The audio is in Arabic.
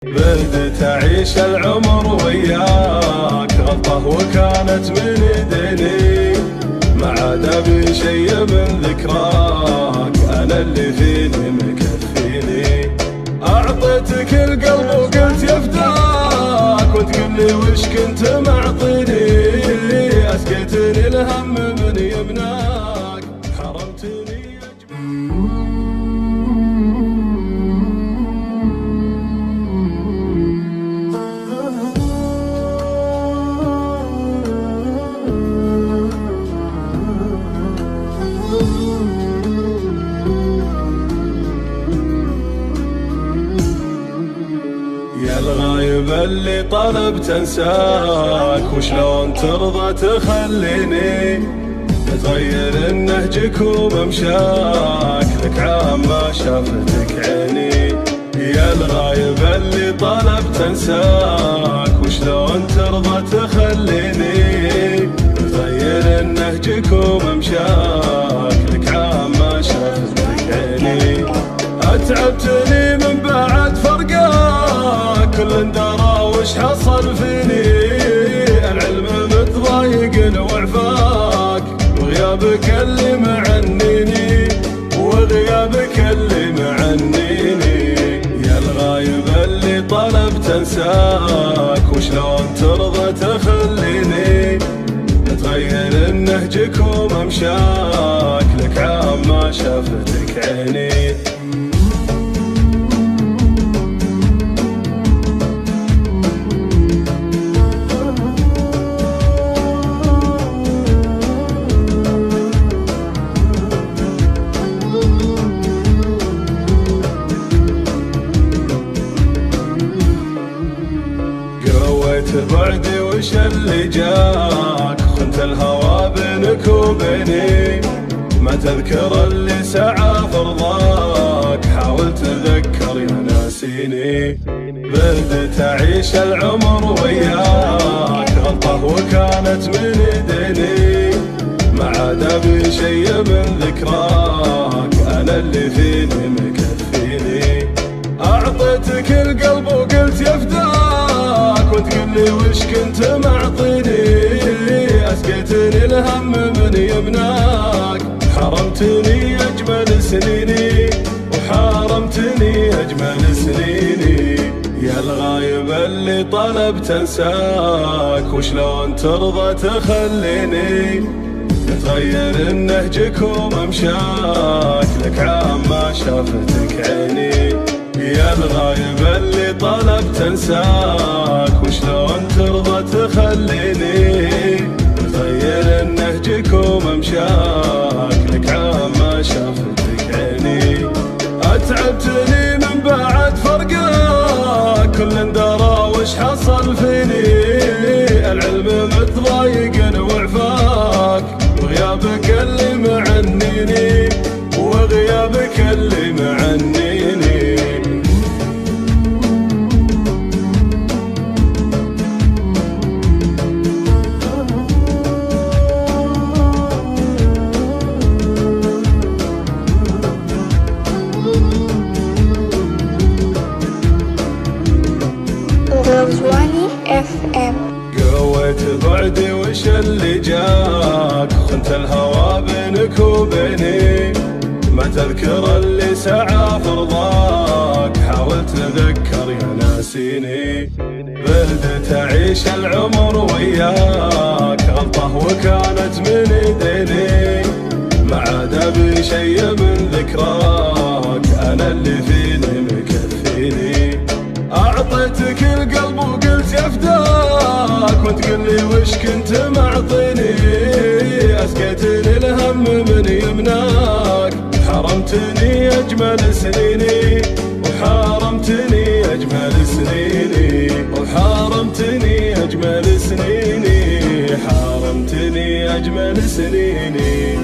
بدت أعيش العمر وياك، غلطة وكانت من ايديني، ما عاد ابي شي من ذكراك، انا اللي فيني مكفيني. اعطيتك القلب وقلت يفداك، وتقول لي وش كنت معطيني، اسقيتني الهم من يمناك، حرمتني يا الغايب اللي طلبت انساك، وشلون ترضى تخليني تغير نهجك وممشاك، لك عام ما شافتك عيني. يا الغايب اللي طلبت انساك، وشلون ترضى تخليني تغير نهجك وممشاك، لك عام ما شافتك عيني. اتعبتني من بعد فرقاك، كل درى وش حصل فيني، العلم متضايق وعفاك، وغيابك اللي معنيني، وغيابك اللي معنيني. يا الغايب اللي طلبت انساك، وشلون ترضى تخليني تغير نهجك وممشاك، لك عام ما شافتك عيني. بعدي وش اللي جاك، خنت الهوى بينك وبيني، ما تذكر اللي سعى فرضاك، حاول تذكر يا ناسيني. بدت أعيش العمر وياك، غلطة وكانت من ايديني، ما عاد ابي شي من ذكراك، انا اللي فيني مكفيني. اعطيتك القلب وقلت يفداك، وتقول لي وش كنت معطيني، اسقيتني الهم من يمناك، حرمتني اجمل سنيني، وحرمتني اجمل سنيني. يا الغايب اللي طلبت انساك، وشلون ترضى تخليني تغير نهجك وممشاك، لك عام ما شافتك عيني. يا الغايب اللي طلبت انساك، وشلون ترضى تخليني تغير نهجك وممشاك، لك عام ما شافتك عيني. اتعبتني من بعد فرقاك، كل درى وش حصل فيني، العلم متضايق وعفاك، وغيابك اللي معنيني، وغيابك اللي معنيني. رضواني FM. قويت بعدي وش اللي جاك، خنت الهوى بينك وبيني، ما تذكر اللي سعى فرضاك، حاول تذكر يا ناسيني. بدت أعيش العمر وياك، غلطة وكانت من ايديني، ما عاد ابي شي من ذكراك، انا اللي فيني مكفيني. اعطيتك القلب وقلت يفداك، وتقول لي وش كنت معطيني، اسقيتني الهم من يمناك، حرمتني اجمل سنيني، وحرمتني اجمل سنيني، وحرمتني اجمل سنيني، حرمتني اجمل سنيني.